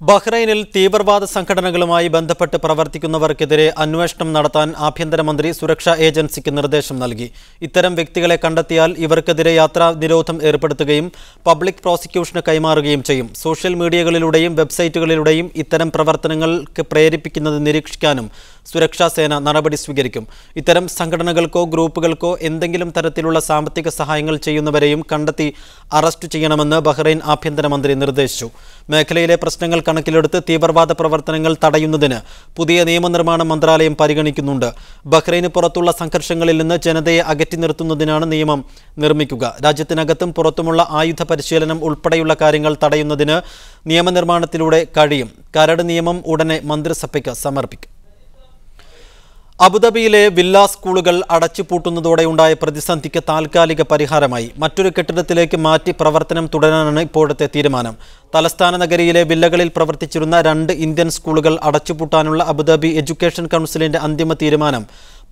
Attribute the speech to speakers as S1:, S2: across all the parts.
S1: ബഹ്റൈനിൽ തീവ്രവാദ സംഘടനകളുമായി ബന്ധപ്പെട്ട് പ്രവർത്തിക്കുന്നവർക്കെതിരെ അന്വേഷണം നടത്താൻ ആഭ്യന്തരമന്ത്രി സുരക്ഷാ ഏജൻസിക്ക് നിർദ്ദേശം നൽകി. ഇത്തരം വ്യക്തികളെ കണ്ടെത്തിയാൽ ഇവർക്കെതിരെ യാത്രാ നിരോധനം ഏർപ്പെടുത്തുകയും പബ്ലിക് പ്രോസിക്യൂഷന് കൈമാറുകയും ചെയ്യും. സോഷ്യൽ മീഡിയകളിലൂടെയും വെബ്സൈറ്റുകളിലൂടെയും ഇത്തരം പ്രവർത്തനങ്ങൾക്ക് പ്രേരിപ്പിക്കുന്നത് നിരീക്ഷിക്കാനും സുരക്ഷാ സേന നടപടി സ്വീകരിക്കും. ഇത്തരം സംഘടനകൾക്കോ ഗ്രൂപ്പുകൾക്കോ എന്തെങ്കിലും തരത്തിലുള്ള സാമ്പത്തിക സഹായങ്ങൾ ചെയ്യുന്നവരെയും കണ്ടെത്തി അറസ്റ്റ് ചെയ്യണമെന്ന് ബഹ്റൈൻ ആഭ്യന്തരമന്ത്രി നിർദ്ദേശിച്ചു. മേഖലയിലെ പ്രശ്നങ്ങൾ കണക്കിലെടുത്ത് തീവ്രവാദ പ്രവർത്തനങ്ങൾ തടയുന്നതിന് പുതിയ നിയമനിർമ്മാണ മന്ത്രാലയം പരിഗണിക്കുന്നുണ്ട്. ബഹ്റൈന് പുറത്തുള്ള സംഘർഷങ്ങളിൽ നിന്ന് ജനതയെ അകറ്റി നിർത്തുന്നതിനാണ് നിയമം നിർമ്മിക്കുക. രാജ്യത്തിനകത്തും പുറത്തുമുള്ള ആയുധ പരിശീലനം ഉൾപ്പെടെയുള്ള കാര്യങ്ങൾ തടയുന്നതിന് നിയമനിർമ്മാണത്തിലൂടെ കഴിയും. കരട് നിയമം ഉടനെ മന്ത്രിസഭയ്ക്ക് സമർപ്പിക്കും. അബുദാബിയിലെ വില്ല സ്കൂളുകൾ അടച്ചുപൂട്ടുന്നതോടെയുണ്ടായ പ്രതിസന്ധിക്ക് താൽക്കാലിക പരിഹാരമായി. മറ്റൊരു കെട്ടിടത്തിലേക്ക് മാറ്റി പ്രവർത്തനം തുടരാനാണ് ഇപ്പോഴത്തെ തീരുമാനം. തലസ്ഥാന നഗരിയിലെ വില്ലകളിൽ പ്രവർത്തിച്ചിരുന്ന 2 ഇന്ത്യൻ സ്കൂളുകൾ അടച്ചുപൂട്ടാനുള്ള അബുദാബി എഡ്യൂക്കേഷൻ കൗൺസിലിന്റെ അന്തിമ തീരുമാനം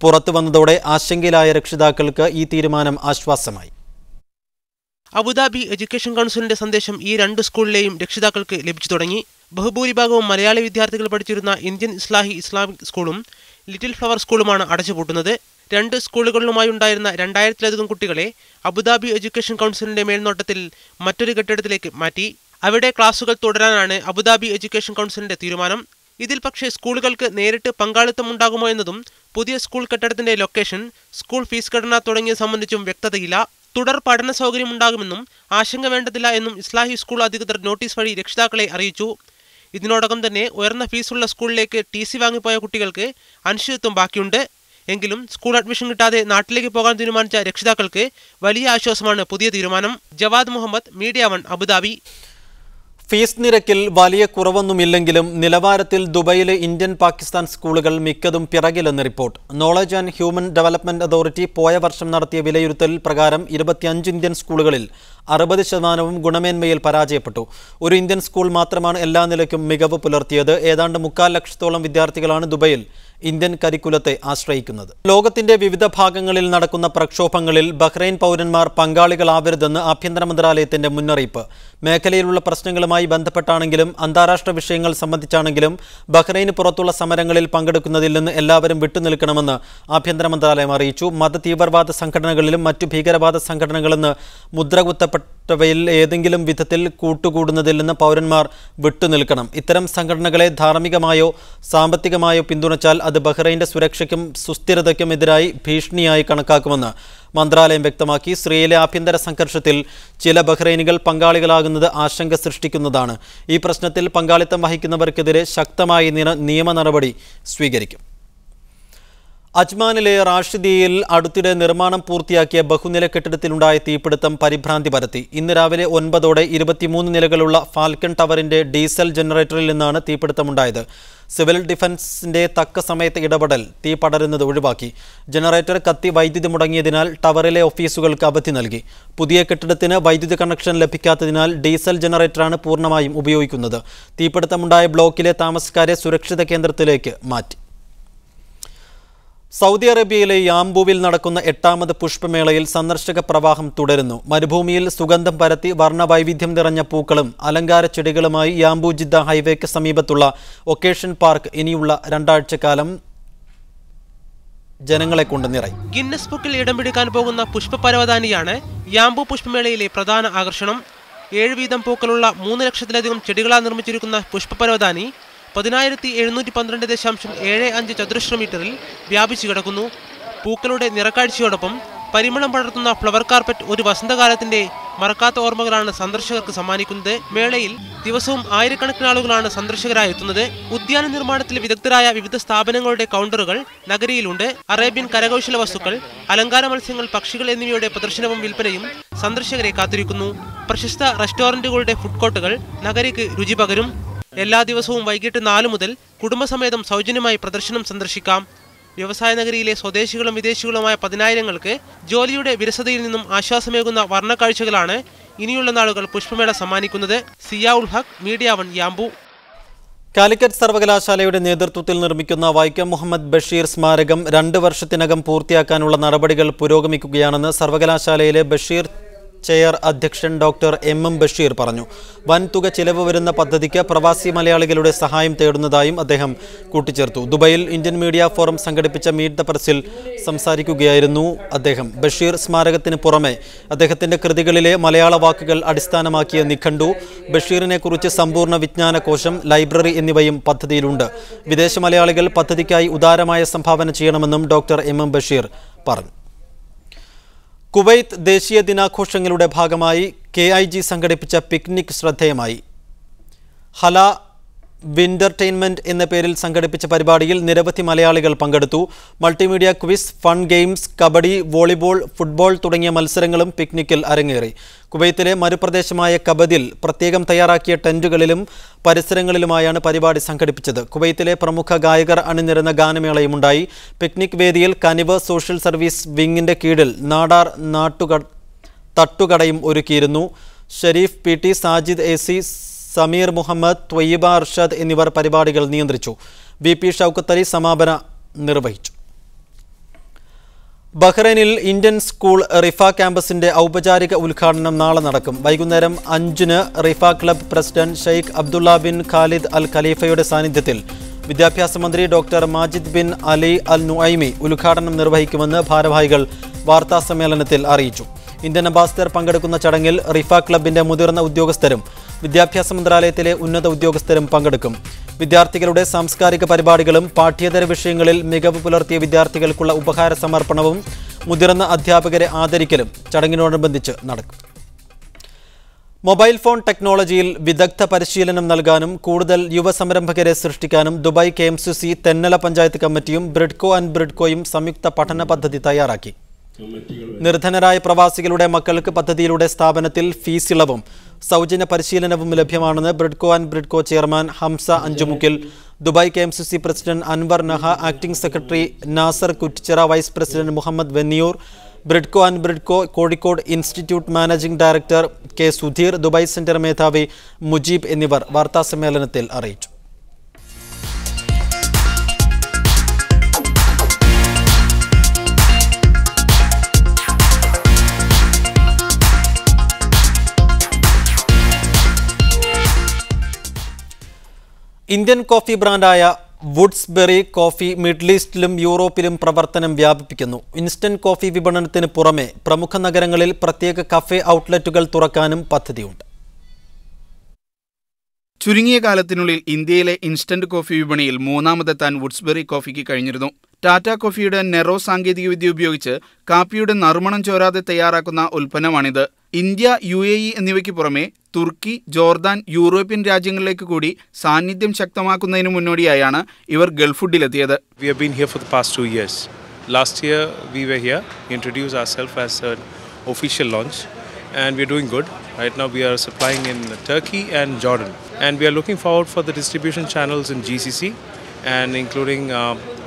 S1: പുറത്തു വന്നതോടെ ആശങ്കയിലായ രക്ഷിതാക്കൾക്ക് ഈ തീരുമാനം ആശ്വാസമായി.
S2: അബുദാബി എഡ്യൂക്കേഷൻ കൗൺസിലിന്റെ സന്ദേശം ഈ 2 സ്കൂളിലെയും രക്ഷിതാക്കൾക്ക് ലഭിച്ചു തുടങ്ങി. ബഹുഭൂരിഭാഗവും മലയാളി വിദ്യാർത്ഥികൾ പഠിച്ചിരുന്ന ഇന്ത്യൻ ഇസ്ലാമിക് സ്കൂളും ലിറ്റിൽ ഫ്ലവർ സ്കൂളുമാണ് അടച്ചുപൂട്ടുന്നത്. 2 സ്കൂളുകളിലുമായി ഉണ്ടായിരുന്ന 2000-ലധികം കുട്ടികളെ അബുദാബി എഡ്യൂക്കേഷൻ കൗൺസിലിന്റെ മേൽനോട്ടത്തിൽ മറ്റൊരു കെട്ടിടത്തിലേക്ക് മാറ്റി. അവിടെ ക്ലാസുകൾ തുടരാനാണ് അബുദാബി എഡ്യൂക്കേഷൻ കൗൺസിലിന്റെ തീരുമാനം. ഇതിൽ പക്ഷേ സ്കൂളുകൾക്ക് നേരിട്ട് പങ്കാളിത്തം ഉണ്ടാകുമോ എന്നതും പുതിയ സ്കൂൾ കെട്ടിടത്തിന്റെ ലൊക്കേഷൻ, സ്കൂൾ ഫീസ് ഘടന തുടങ്ങിയ സംബന്ധിച്ചും വ്യക്തതയില്ല. തുടർ പഠന സൗകര്യം ഉണ്ടാകുമെന്നും ആശങ്ക വേണ്ടതില്ല എന്നും ഇസ്ലാഹി സ്കൂൾ അധികൃതർ നോട്ടീസ് വഴി രക്ഷിതാക്കളെ അറിയിച്ചു. ഇതിനോടകം തന്നെ ഉയർന്ന ഫീസുള്ള സ്കൂളിലേക്ക് TC വാങ്ങിപ്പോയ കുട്ടികൾക്ക് അനിശ്ചിതത്വം ബാക്കിയുണ്ട്. എങ്കിലും സ്കൂൾ അഡ്മിഷൻ കിട്ടാതെ നാട്ടിലേക്ക് പോകാൻ തീരുമാനിച്ച രക്ഷിതാക്കൾക്ക് വലിയ ആശ്വാസമാണ് പുതിയ തീരുമാനം. Jawad Muhammad, media 1, Abu Dhabi.
S1: Fees നിരക്കിൽ വലിയ കുറവൊന്നുമില്ലെങ്കിലും നിലവാരത്തിൽ ദുബൈയിലെ ഇന്ത്യൻ പാകിസ്ഥാൻ സ്കൂളുകൾ മിക്കതും പിറകിലെന്ന് report. Knowledge and human development authority പോയ വർഷം നടത്തിയ വിലയിരുത്തൽ പ്രകാരം 25 ഇന്ത്യൻ സ്കൂളുകളിൽ 60% ഗുണമേന്മയിൽ പരാജയപ്പെട്ടു. ഒരു ഇന്ത്യൻ സ്കൂൾ മാത്രമാണ് എല്ലാ നിലയ്ക്കും മികവ് പുലർത്തിയത്. ഏതാണ്ട് 3.25 ലക്ഷത്തോളം വിദ്യാർത്ഥികളാണ് ദുബൈയിൽ ഇന്ത്യൻ കരിക്കുലത്തെ ആശ്രയിക്കുന്നത്. ലോകത്തിന്റെ വിവിധ ഭാഗങ്ങളിൽ നടക്കുന്ന പ്രക്ഷോഭങ്ങളിൽ ബഹ്റൈൻ പൗരന്മാർ പങ്കാളികളാവരുതെന്ന് ആഭ്യന്തര മന്ത്രാലയത്തിന്റെ മുന്നറിയിപ്പ്. മേഖലയിലുള്ള പ്രശ്നങ്ങളുമായി ബന്ധപ്പെട്ടാണെങ്കിലും അന്താരാഷ്ട്ര വിഷയങ്ങൾ സംബന്ധിച്ചാണെങ്കിലും ബഹ്റൈന് പുറത്തുള്ള സമരങ്ങളിൽ പങ്കെടുക്കുന്നതിൽ നിന്ന് എല്ലാവരും വിട്ടുനിൽക്കണമെന്ന് ആഭ്യന്തര മന്ത്രാലയം അറിയിച്ചു. മത തീവ്രവാദ സംഘടനകളിലും മറ്റു ഭീകരവാദ സംഘടനകളെന്ന് മുദ്രകുത്തപ്പെട്ടവയിൽ ഏതെങ്കിലും വിധത്തിൽ കൂട്ടുകൂടുന്നതിൽ നിന്ന് പൗരന്മാർ വിട്ടുനിൽക്കണം. ഇത്തരം സംഘടനകളെ ധാർമ്മികമായോ സാമ്പത്തികമായോ പിന്തുണച്ചാൽ അത് ബഹ്റൈന്റെ സുരക്ഷയ്ക്കും സുസ്ഥിരതയ്ക്കും എതിരായി ഭീഷണിയായി കണക്കാക്കുമെന്ന് മന്ത്രാലയം വ്യക്തമാക്കി. സിറിയയിലെ ആഭ്യന്തര സംഘർഷത്തിൽ ചില ബഹ്റൈനികൾ പങ്കാളികളാകുന്നത് ആശങ്ക സൃഷ്ടിക്കുന്നതാണ്. ഈ പ്രശ്നത്തിൽ പങ്കാളിത്തം വഹിക്കുന്നവർക്കെതിരെ ശക്തമായ നിയമ നടപടി സ്വീകരിക്കും. അജ്മാനിലെ റാഷിദിയിൽ അടുത്തിടെ നിർമ്മാണം പൂർത്തിയാക്കിയ ബഹുനില കെട്ടിടത്തിലുണ്ടായ തീപിടുത്തം പരിഭ്രാന്തി പരത്തി. ഇന്ന് രാവിലെ 9ഓടെ 23 നിലകളുള്ള ഫാൽക്കൺ ടവറിന്റെ ഡീസൽ ജനറേറ്ററിൽ നിന്നാണ് തീപിടുത്തമുണ്ടായത്. സിവിൽ ഡിഫൻസിന്റെ തക്ക സമയത്ത് ഇടപെടൽ തീ പടരുന്നത് ഒഴിവാക്കി. ജനറേറ്റർ കത്തി വൈദ്യുതി മുടങ്ങിയതിനാൽ ടവറിലെ ഓഫീസുകൾക്ക് അവധി നൽകി. പുതിയ കെട്ടിടത്തിന് വൈദ്യുതി കണക്ഷൻ ലഭിക്കാത്തതിനാൽ ഡീസൽ ജനറേറ്ററാണ് പൂർണ്ണമായും ഉപയോഗിക്കുന്നത്. തീപിടുത്തമുണ്ടായ ബ്ലോക്കിലെ താമസക്കാരെ സുരക്ഷിത കേന്ദ്രത്തിലേക്ക് മാറ്റി. സൗദി അറേബ്യയിലെ യാംബുവിൽ നടക്കുന്ന 8ാമത് പുഷ്പമേളയിൽ സന്ദർശക പ്രവാഹം തുടരുന്നു. മരുഭൂമിയിൽ സുഗന്ധം പരത്തി വർണ്ണവൈവിധ്യം നിറഞ്ഞ പൂക്കളും അലങ്കാര ചെടികളുമായി യാംബു ജിദ്ദ ഹൈവേക്ക് സമീപത്തുള്ള ഒക്കേഷൻ പാർക്ക് ഇനിയുള്ള 2 ആഴ്ചക്കാലം ജനങ്ങളെ കൊണ്ട് നിറയും.
S2: ഗിന്നസ് ബുക്കിൽ ഇടം പിടിക്കാൻ പോകുന്ന പുഷ്പപരവതാനിയാണ് യാംബു പുഷ്പമേളയിലെ പ്രധാന ആകർഷണം. 7 വീതം പൂക്കളുള്ള 3 ലക്ഷത്തിലധികം ചെടികളാൽ നിർമ്മിച്ചിരിക്കുന്ന പുഷ്പപരവതാനി 10,712.75 ചതുരശ്ര മീറ്ററിൽ വ്യാപിച്ചു കിടക്കുന്നു. പൂക്കളുടെ നിറക്കാഴ്ചയോടൊപ്പം പരിമളം പടർത്തുന്ന ഫ്ലവർ കാർപ്പറ്റ് ഒരു വസന്തകാലത്തിന്റെ മറക്കാത്ത ഓർമ്മകളാണ് സന്ദർശകർക്ക് സമ്മാനിക്കുന്നത്. മേളയിൽ ദിവസവും ആയിരക്കണക്കിന് ആളുകളാണ് സന്ദർശകരായി എത്തുന്നത്. ഉദ്യാന നിർമ്മാണത്തിൽ വിദഗ്ധരായ വിവിധ സ്ഥാപനങ്ങളുടെ കൗണ്ടറുകൾ നഗരിയിലുണ്ട്. അറേബ്യൻ കരകൗശല വസ്തുക്കൾ, അലങ്കാര മത്സ്യങ്ങൾ, പക്ഷികൾ എന്നിവയുടെ പ്രദർശനവും വിൽപ്പനയും സന്ദർശകരെ കാത്തിരിക്കുന്നു. പ്രശസ്ത റെസ്റ്റോറന്റുകളുടെ ഫുഡ് കോർട്ടുകൾ നഗരിക്ക് രുചി പകരും. എല്ലാ ദിവസവും വൈകിട്ട് 4 മുതൽ കുടുംബസമേതം സൗജന്യമായി പ്രദർശനം സന്ദർശിക്കാം. വ്യവസായ നഗരിയിലെ സ്വദേശികളും വിദേശികളുമായ 10,000-ങ്ങൾക്ക് ജോലിയുടെ വിരസതയിൽ നിന്നും ആശ്വാസമേകുന്ന വർണ്ണക്കാഴ്ചകളാണ് ഇനിയുള്ള നാളുകൾ പുഷ്പമേള സമ്മാനിക്കുന്നത്. സിയാ ഉൽ ഹഖ്, മീഡിയ 1, യാംബു.
S1: കാലിക്കറ്റ് സർവകലാശാലയുടെ നേതൃത്വത്തിൽ നിർമ്മിക്കുന്ന വൈക്കം മുഹമ്മദ് ബഷീർ സ്മാരകം 2 വർഷത്തിനകം പൂർത്തിയാക്കാനുള്ള നടപടികൾ പുരോഗമിക്കുകയാണെന്ന് സർവകലാശാലയിലെ ബഷീർ ചെയർ അധ്യക്ഷൻ ഡോക്ടർ എം ബഷീർ പറഞ്ഞു. വൻതുക ചിലവ് വരുന്ന പദ്ധതിക്ക് പ്രവാസി മലയാളികളുടെ സഹായം തേടുന്നതായും അദ്ദേഹം കൂട്ടിച്ചേർത്തു. ദുബൈയിൽ ഇന്ത്യൻ മീഡിയ ഫോറം സംഘടിപ്പിച്ച മീറ്റ് ദ പ്രസിൽ സംസാരിക്കുകയായിരുന്നു അദ്ദേഹം. ബഷീർ സ്മാരകത്തിന് പുറമെ അദ്ദേഹത്തിന്റെ കൃതികളിലെ മലയാള വാക്കുകൾ അടിസ്ഥാനമാക്കിയ നിഘണ്ടു, ബഷീറിനെ കുറിച്ച് സമ്പൂർണ്ണ വിജ്ഞാനകോശം, ലൈബ്രറി എന്നിവയും പദ്ധതിയിലുണ്ട്. വിദേശ മലയാളികൾ പദ്ധതിക്കായി ഉദാരമായ സംഭാവന ചെയ്യണമെന്നും ഡോക്ടർ എം ബഷീർ പറഞ്ഞു. കുവൈത്ത് ദേശീയ ദിനാഘോഷങ്ങളുടെ ഭാഗമായി KIG സംഘടിപ്പിച്ച പിക്നിക് ശ്രദ്ധേയമായി. ഹല വിന്റർടൈൻമെന്റ് എന്ന പേരിൽ സംഘടിപ്പിച്ച പരിപാടിയിൽ നിരവധി മലയാളികൾ പങ്കെടുത്തു. Multimedia quiz, fun games, kabaddi, volleyball, football തുടങ്ങിയ മത്സരങ്ങളും പിക്നിക്കിൽ അരങ്ങേറി. കുവൈത്തിലെ മരുപ്രദേശമായ കബദിൽ പ്രത്യേകം തയ്യാറാക്കിയ ടെന്റുകളിലും പരിസരങ്ങളിലുമായാണ് പരിപാടി സംഘടിപ്പിച്ചത്. കുവൈത്തിലെ പ്രമുഖ ഗായകർ അണിനിരന്ന ഗാനമേളയും ഉണ്ടായി. പിക്നിക് വേദിയിൽ കനിവ് സോഷ്യൽ സർവീസ് വിങ്ങിന്റെ കീഴിൽ നാടാർ തട്ടുകടയും ഒരുക്കിയിരുന്നു. ഷരീഫ് PT, സാജിദ് AC, സമീർ മുഹമ്മദ്, ത്വയ്യിബ അർഷദ് എന്നിവർ പരിപാടികൾ നിയന്ത്രിച്ചു. VP ഷൗക്കത്ത് അലി സമാപന നിർവഹിച്ചു. ബഹ്റൈനിൽ ഇന്ത്യൻ സ്കൂൾ റിഫ ക്യാമ്പസിന്റെ ഔപചാരിക ഉദ്ഘാടനം നാളെ നടക്കും. വൈകുന്നേരം 5-ന് Riffa club president sheikh Abdullah bin Khalid al ഖലീഫയുടെ സാന്നിധ്യത്തിൽ വിദ്യാഭ്യാസ മന്ത്രി doctor Majid bin Ali al Nuaimi ഉദ്ഘാടനം നിർവഹിക്കുമെന്ന് ഭാരവാഹികൾ വാർത്താസമ്മേളനത്തിൽ അറിയിച്ചു. ഇന്ത്യൻ അംബാസിഡർ പങ്കെടുക്കുന്ന ചടങ്ങിൽ റിഫ ക്ലബിന്റെ മുതിർന്ന ഉദ്യോഗസ്ഥരും വിദ്യാഭ്യാസ മന്ത്രാലയത്തിലെ ഉന്നത ഉദ്യോഗസ്ഥരും പങ്കെടുക്കും. വിദ്യാർത്ഥികളുടെ സാംസ്കാരിക പരിപാടികളും പാഠ്യേതര വിഷയങ്ങളിൽ മികവ് പുലർത്തിയ വിദ്യാർത്ഥികൾക്കുള്ള ഉപഹാര സമർപ്പണവും മുതിർന്ന അധ്യാപകരെ ആദരിക്കലും ചടങ്ങിനോടനുബന്ധിച്ച് നടക്കും. മൊബൈൽ ഫോൺ ടെക്നോളജിയിൽ വിദഗ്ധ പരിശീലനം നൽകാനും കൂടുതൽ യുവസംരംഭകരെ സൃഷ്ടിക്കാനും ദുബായ് KMCC തെന്നല പഞ്ചായത്ത് കമ്മിറ്റിയും ബ്രിഡ്കോ ആൻഡ് ബ്രിഡ്കോയും സംയുക്ത പഠന പദ്ധതി തയ്യാറാക്കി. നിർധനരായ പ്രവാസികളുടെ മക്കൾക്ക് പദ്ധതിയിലൂടെ സ്ഥാപനത്തിൽ ഫീസ് ഇളവും സൗജന്യ പരിശീലനവും ലഭ്യമാണെന്ന് Bridco and Bridco chairman Hamsa അഞ്ചുമുക്കിൽ, Dubai KMCC president Anwar Naha, acting secretary Nasar Kuttichira, vice president Muhammad Venniyoor, Bridco and Bridco Kozhikode institute managing director K Sudheer, Dubai centre മേധാവി മുജീബ് എന്നിവർ വാർത്താസമ്മേളനത്തിൽ അറിയിച്ചു. ഇന്ത്യൻ കോഫി ബ്രാൻഡായ വുഡ്സ്ബെറി കോഫി മിഡിൽ ഈസ്റ്റിലും യൂറോപ്പിലും പ്രവർത്തനം വ്യാപിപ്പിക്കുന്നു. ഇൻസ്റ്റന്റ് കോഫി വിപണനത്തിന് പുറമെ പ്രമുഖ നഗരങ്ങളിൽ പ്രത്യേക കഫേ ഔട്ട്ലെറ്റുകൾ തുറക്കാനും പദ്ധതിയുണ്ട്.
S3: ചുരുങ്ങിയ കാലത്തിനുള്ളിൽ ഇന്ത്യയിലെ ഇൻസ്റ്റന്റ് കോഫി വിപണിയിൽ മൂന്നാമതെത്താൻ വുഡ്സ്ബെറി കോഫിക്ക് കഴിഞ്ഞിരുന്നു. ടാറ്റ കോഫിയുടെ നെറോ സാങ്കേതികവിദ്യ ഉപയോഗിച്ച് കാപ്പിയുടെ നറുമണം ചോരാതെ തയ്യാറാക്കുന്ന ഉൽപ്പന്നമാണിത്. ഇന്ത്യ, UAE എന്നിവയ്ക്ക് പുറമെ തുർക്കി, ജോർദാൻ, യൂറോപ്യൻ രാജ്യങ്ങളിലേക്ക് കൂടി സാന്നിധ്യം ശക്തമാക്കുന്നതിന് മുന്നോടിയായാണ് ഇവർ Gulf ഫുഡിലെത്തിയത്.
S4: We have been here for the past 2 years. Last year we were here, introduced ourselves as an official launch, and we are doing good. Right now we are supplying in Turkey and Jordan, and we are looking forward for the distribution channels in GCC and including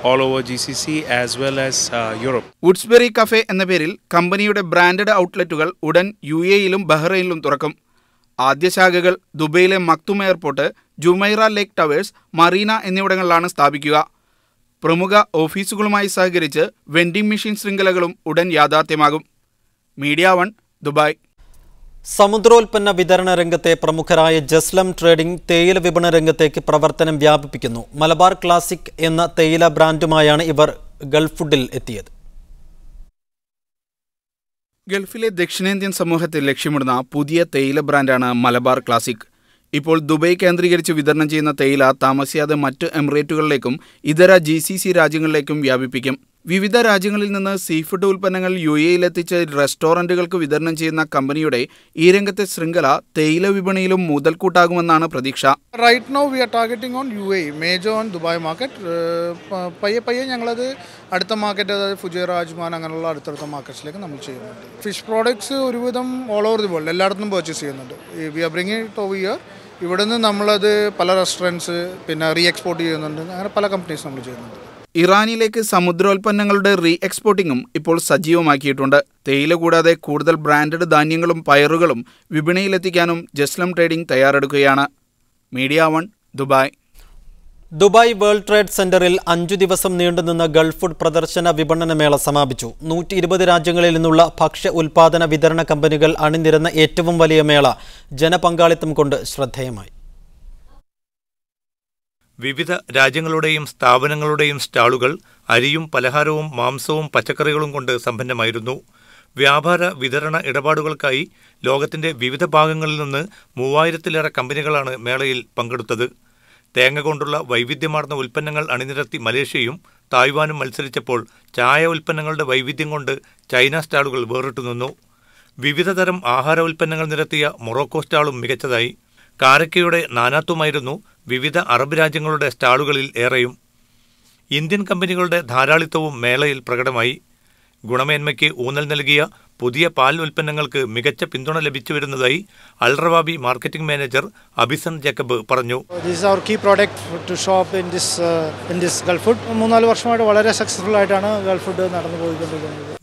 S4: all over GCC as well as Europe.
S3: Woodsberry cafe എന്ന പേരിൽ കമ്പനിയുടെ branded ഔട്ട്ലെറ്റുകൾ ഉടൻ UAE-യിലും ബഹ്റൈനിലും തുറക്കും. ആദ്യ ശാഖകൾ ദുബൈയിലെ Maktoum airport, Jumeirah ലേക്ക് towers, Marina എന്നിവിടങ്ങളിലാണ് സ്ഥാപിക്കുക. പ്രമുഖ ഓഫീസുകളുമായി സഹകരിച്ച് വെൻഡിംഗ് മെഷീൻ ശൃംഖലകളും ഉടൻ യാഥാർത്ഥ്യമാകും. Media 1, Dubai.
S1: സമുദ്രോൽപ്പന്ന വിതരണ രംഗത്തെ പ്രമുഖരായ ജസ്ലം ട്രേഡിംഗ് തേയില വിപണന രംഗത്തേക്ക് പ്രവർത്തനം വ്യാപിപ്പിക്കുന്നു. മലബാർ ക്ലാസിക് എന്ന തേയില ബ്രാൻഡുമായാണ് ഇവർ ഗൾഫ് ഫുഡിൽ എത്തിയത്.
S3: ഗൾഫിലെ ദക്ഷിണേന്ത്യൻ സമൂഹത്തെ ലക്ഷ്യമിടുന്ന പുതിയ തേയില ബ്രാൻഡാണ് മലബാർ ക്ലാസിക്. ഇപ്പോൾ ദുബായ് കേന്ദ്രീകരിച്ച് വിതരണം ചെയ്യുന്ന തേയില താമസിയാതെ മറ്റ് എമിറേറ്റുകളിലേക്കും ഇതര GCC രാജ്യങ്ങളിലേക്കും വ്യാപിപ്പിക്കും. വിവിധ രാജ്യങ്ങളിൽ നിന്ന് സീഫുഡ് ഉൽപ്പന്നങ്ങൾ UAE-യിലെത്തിച്ച് റെസ്റ്റോറൻറ്റുകൾക്ക് വിതരണം ചെയ്യുന്ന കമ്പനിയുടെ ഈ രംഗത്തെ ശൃംഖല തേയില വിപണിയിലും മുതൽക്കൂട്ടാകുമെന്നാണ് പ്രതീക്ഷ.
S5: Right now we are targeting on UAE, major on Dubai market. പയ്യെ ഞങ്ങളത് അടുത്ത മാർക്കറ്റ്, അതായത് ഫുജൈറ, അജ്മാൻ അങ്ങനെയുള്ള അടുത്തടുത്ത മാർക്കറ്റ്സിലേക്ക് നമ്മൾ ചെയ്യുന്നുണ്ട്. ഫിഷ് പ്രോഡക്ട്സ് ഒരുവിധം ഓൾ ഓവർ ദി വേൾഡ് എല്ലായിടത്തും പർച്ചേസ് ചെയ്യുന്നുണ്ട്. We are bringing it over here. ഇവിടെ നിന്ന് നമ്മളത് പല റെസ്റ്റോറൻറ്റ്സ് പിന്നെ റീ എക്സ്പോർട്ട് ചെയ്യുന്നുണ്ട്. അങ്ങനെ പല കമ്പനീസ് നമ്മൾ ചെയ്യുന്നുണ്ട്.
S3: ഇറാനിലേക്ക് സമുദ്രോൽപ്പന്നങ്ങളുടെ റീ എക്സ്പോർട്ടിങ്ങും ഇപ്പോൾ സജീവമാക്കിയിട്ടുണ്ട്. തേയില കൂടാതെ കൂടുതൽ ബ്രാൻഡഡ് ധാന്യങ്ങളും പയറുകളും വിപണിയിലെത്തിക്കാനും ജസ്ലം ട്രേഡിംഗ് തയ്യാറെടുക്കുകയാണ്. Media 1, Dubai.
S1: Dubai world trade സെന്ററിൽ 5 ദിവസം നീണ്ടുനിന്ന ഗൾഫ് ഫുഡ് പ്രദർശന വിപണന മേള സമാപിച്ചു. 120 രാജ്യങ്ങളിൽ നിന്നുള്ള ഭക്ഷ്യ ഉൽപാദന വിതരണ കമ്പനികൾ അണിനിരന്ന ഏറ്റവും വലിയ മേള ജനപങ്കാളിത്തം കൊണ്ട് ശ്രദ്ധേയമായി.
S6: വിവിധ രാജ്യങ്ങളുടെയും സ്ഥാപനങ്ങളുടെയും സ്റ്റാളുകൾ അരിയും പലഹാരവും മാംസവും പച്ചക്കറികളും കൊണ്ട് സമ്പന്നമായിരുന്നു. വ്യാപാര വിതരണ ഇടപാടുകൾക്കായി ലോകത്തിന്റെ വിവിധ ഭാഗങ്ങളിൽ നിന്ന് 3000-ലേറെ കമ്പനികളാണ് മേളയിൽ പങ്കെടുത്തത്. തേങ്ങ കൊണ്ടുള്ള വൈവിധ്യമാർന്ന ഉൽപ്പന്നങ്ങൾ അണിനിരത്തി മലേഷ്യയും തായ്വാനും മത്സരിച്ചപ്പോൾ ചായ ഉൽപ്പന്നങ്ങളുടെ വൈവിധ്യം കൊണ്ട് ചൈന സ്റ്റാളുകൾ വേറിട്ടുനിന്നു. വിവിധ തരം ആഹാര ഉൽപ്പന്നങ്ങൾ നിരത്തിയ മൊറോക്കോ സ്റ്റാളും മികച്ചതായി. കാരക്കയുടെ നാനാത്വമായിരുന്നു വിവിധ അറബ് രാജ്യങ്ങളുടെ സ്റ്റാളുകളിൽ ഏറെയും. ഇന്ത്യൻ കമ്പനികളുടെ ധാരാളിത്തവും മേളയിൽ പ്രകടമായി. ഗുണമേന്മയ്ക്ക് ഊന്നൽ നൽകിയ പുതിയ പാൽ ഉൽപ്പന്നങ്ങൾക്ക് മികച്ച പിന്തുണ ലഭിച്ചു വരുന്നതായി അൽറവാബി മാർക്കറ്റിംഗ് മാനേജർ അബിസൺ ജേക്കബ് പറഞ്ഞു.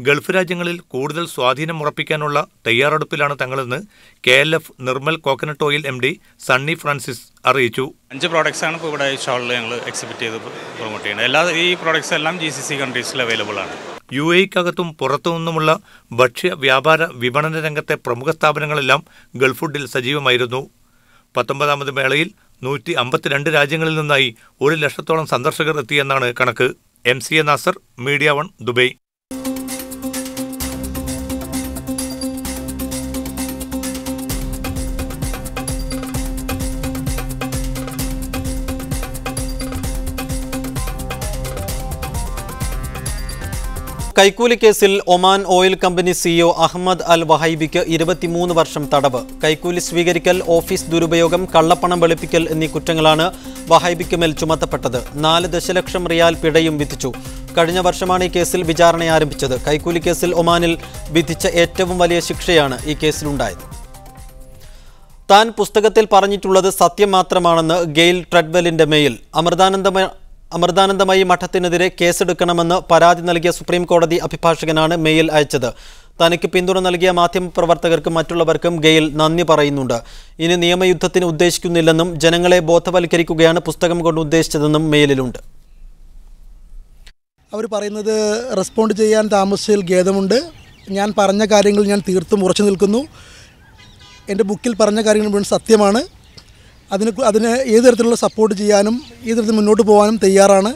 S6: ഗൾഫ് രാജ്യങ്ങളിൽ കൂടുതൽ സ്വാധീനം ഉറപ്പിക്കാനുള്ള തയ്യാറെടുപ്പിലാണ് തങ്ങളെന്ന് KLF Nirmal coconut oil MD Sunny Francis അറിയിച്ചു.
S7: 5 പ്രോഡക്ട്സാണ് ഇപ്പോൾ ഇവിടെ ഷോളിൽ ഞങ്ങൾ എക്സിബിറ്റ് ചെയ്ത് പ്രൊമോട്ട് ചെയ്യുന്നത്. ഈ പ്രോഡക്ട്സ് എല്ലാം GCC കൺട്രീസിൽ അവൈലബിൾ ആണ്.
S6: UAE-ക്കകത്തും പുറത്തുനിന്നുമുള്ള ഭക്ഷ്യ വ്യാപാര വിപണന രംഗത്തെ പ്രമുഖ സ്ഥാപനങ്ങളെല്ലാം ഗൾഫ് ഫുഡിൽ സജീവമായിരുന്നു. 19ാമത് മേളയിൽ 152 രാജ്യങ്ങളിൽ നിന്നായി 1 ലക്ഷത്തോളം സന്ദർശകർ എത്തിയെന്നാണ് കണക്ക്. MCA Nasar, media 1, Dubai.
S1: കൈക്കൂലി കേസിൽ Oman oil company CEO Ahmed al വഹൈബിക്ക് 23 വർഷം തടവ്. കൈക്കൂലി സ്വീകരിക്കൽ, ഓഫീസ് ദുരുപയോഗം, കള്ളപ്പണം വെളുപ്പിക്കൽ എന്നീ കുറ്റങ്ങളാണ് വഹൈബിക്ക് മേൽ ചുമത്തപ്പെട്ടത്. 4 ദശലക്ഷം റിയാൽ പിഴയും വിധിച്ചു. കഴിഞ്ഞ വർഷമാണ് ഈ കേസിൽ വിചാരണ ആരംഭിച്ചത്. കൈക്കൂലി കേസിൽ ഒമാനിൽ വിധിച്ച ഏറ്റവും വലിയ ശിക്ഷയാണ് ഈ കേസിലുണ്ടായത്. താൻ പുസ്തകത്തിൽ പറഞ്ഞിട്ടുള്ളത് സത്യം മാത്രമാണെന്ന് ഗെയിൽ ട്രെഡ്വെല്ലിന്റെ മെയിൽ. അമൃതാനന്ദമയി മഠത്തിനെതിരെ കേസെടുക്കണമെന്ന് പരാതി നൽകിയ സുപ്രീം കോടതി അഭിഭാഷകനാണ് മെയിൽ അയച്ചത്. തനിക്ക് പിന്തുണ നൽകിയ മാധ്യമപ്രവർത്തകർക്കും മറ്റുള്ളവർക്കും ഗെയിൽ നന്ദി പറയുന്നുണ്ട്. ഇനി നിയമയുദ്ധത്തിന് ഉദ്ദേശിക്കുന്നില്ലെന്നും ജനങ്ങളെ ബോധവൽക്കരിക്കുകയാണ് പുസ്തകം കൊണ്ട് ഉദ്ദേശിച്ചതെന്നും മെയിലിലുണ്ട്.
S8: അവർ പറയുന്നത് റെസ്പോണ്ട് ചെയ്യാൻ താമസിച്ചതിൽ ഖേദമുണ്ട്. ഞാൻ പറഞ്ഞ കാര്യങ്ങൾ ഞാൻ തീർത്തും ഉറച്ചു നിൽക്കുന്നു. എൻ്റെ ബുക്കിൽ പറഞ്ഞ കാര്യങ്ങൾ മുഴുവൻ സത്യമാണ്. അതിന് ഏത് തരത്തിലുള്ള സപ്പോർട്ട് ചെയ്യാനും ഏത് തരത്തിൽ മുന്നോട്ട് പോകാനും തയ്യാറാണ്.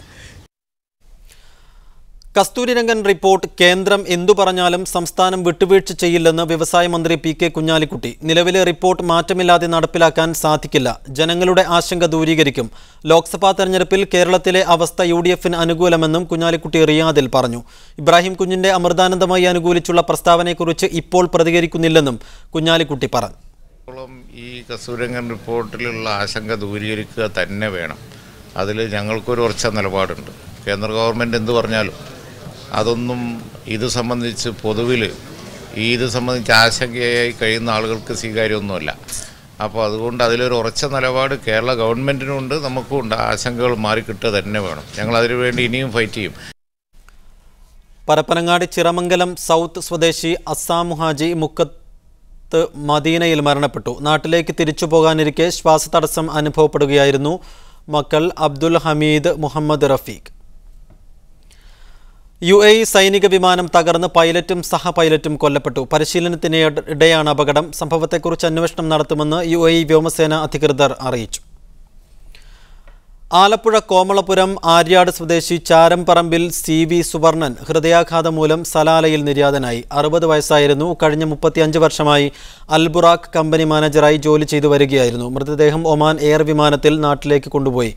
S1: കസ്തൂരിരംഗൻ റിപ്പോർട്ട് കേന്ദ്രം എന്തു പറഞ്ഞാലും സംസ്ഥാനം വിട്ടുവീഴ്ച ചെയ്യില്ലെന്ന് വ്യവസായ മന്ത്രി PK കുഞ്ഞാലിക്കുട്ടി. നിലവിലെ റിപ്പോർട്ട് മാറ്റമില്ലാതെ നടപ്പിലാക്കാൻ സാധിക്കില്ല. ജനങ്ങളുടെ ആശങ്ക ദൂരീകരിക്കും. ലോക്സഭാ തെരഞ്ഞെടുപ്പിൽ കേരളത്തിലെ അവസ്ഥ UDF-ന് അനുകൂലമെന്നും കുഞ്ഞാലിക്കുട്ടി റിയാദിൽ പറഞ്ഞു. ഇബ്രാഹിം കുഞ്ഞിന്റെ അമൃതാനന്ദമായി അനുകൂലിച്ചുള്ള പ്രസ്താവനയെക്കുറിച്ച് ഇപ്പോൾ പ്രതികരിക്കുന്നില്ലെന്നും കുഞ്ഞാലിക്കുട്ടി പറഞ്ഞു.
S9: ഈ കസ്തൂരിരംഗൻ റിപ്പോർട്ടിലുള്ള ആശങ്ക ദൂരീകരിക്കുക തന്നെ വേണം. അതിൽ ഞങ്ങൾക്കൊരു ഉറച്ച നിലപാടുണ്ട്. കേന്ദ്ര ഗവൺമെൻറ് എന്ത് പറഞ്ഞാലും അതൊന്നും ഇത് സംബന്ധിച്ച് പൊതുവിൽ ഇത് സംബന്ധിച്ച് ആശങ്കയായി കഴിയുന്ന ആളുകൾക്ക് സ്വീകാര്യമൊന്നുമല്ല. അപ്പോൾ അതുകൊണ്ട് അതിലൊരു ഉറച്ച നിലപാട് കേരള ഗവൺമെൻറ്റിനുണ്ട്, നമുക്കുണ്ട്. ആശങ്കകൾ മാറിക്കിട്ടുക തന്നെ വേണം. ഞങ്ങൾ അതിനുവേണ്ടി ഇനിയും ഫൈറ്റ് ചെയ്യും.
S1: പരപ്പനങ്ങാടി ചിറമംഗലം സൗത്ത് സ്വദേശി അസ്സാം മുഹാജി മുക്കത്ത് മദീനയിൽ മരണപ്പെട്ടു. നാട്ടിലേക്ക് തിരിച്ചു പോകാനിരിക്കെ ശ്വാസതടസ്സം അനുഭവപ്പെടുകയായിരുന്നു. മക്കൾ അബ്ദുൽ ഹമീദ്, മുഹമ്മദ് റഫീഖ്. UAE സൈനിക വിമാനം തകർന്ന് പൈലറ്റും സഹ പൈലറ്റും കൊല്ലപ്പെട്ടു. പരിശീലനത്തിനിടെയാണ് അപകടം. സംഭവത്തെക്കുറിച്ച് അന്വേഷണം നടത്തുമെന്ന് UAE വ്യോമസേന അധികൃതർ അറിയിച്ചു. ആലപ്പുഴ കോമളപുരം ആര്യാട് സ്വദേശി ചാരംപറമ്പിൽ CV സുവർണൻ ഹൃദയാഘാതം മൂലം സലാലയിൽ നിര്യാതനായി. 60 വയസ്സായിരുന്നു. കഴിഞ്ഞ 35 വർഷമായി അൽബുറാഖ് കമ്പനി മാനേജറായി ജോലി ചെയ്തു വരികയായിരുന്നു. മൃതദേഹം ഒമാൻ എയർ വിമാനത്തിൽ നാട്ടിലേക്ക് കൊണ്ടുപോയി.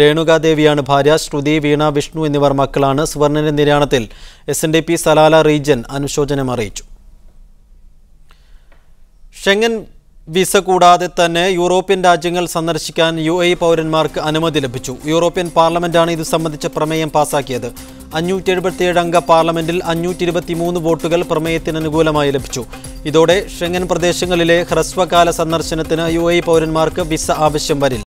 S1: രേണുകാദേവിയാണ് ഭാര്യ. ശ്രുതി, വീണ, വിഷ്ണു എന്നിവർ മക്കളാണ്. സുവർണന്റെ നിര്യാണത്തിൽ SNDP സലാല റീജിയൻ അനുശോചനം അറിയിച്ചു. ഷെങ്കൻ വിസ കൂടാതെ തന്നെ യൂറോപ്യൻ രാജ്യങ്ങൾ സന്ദർശിക്കാൻ UAE പൗരന്മാർക്ക് അനുമതി ലഭിച്ചു. യൂറോപ്യൻ പാർലമെന്റാണ് ഇത് സംബന്ധിച്ച പ്രമേയം പാസാക്കിയത്. 577 അംഗ പാർലമെന്റിൽ 523 വോട്ടുകൾ പ്രമേയത്തിന് അനുകൂലമായി ലഭിച്ചു. ഇതോടെ ഷെങ്കൻ പ്രദേശങ്ങളിലെ ഹ്രസ്വകാല സന്ദർശനത്തിന് UAE പൗരന്മാർക്ക് വിസ ആവശ്യം വരില്ല.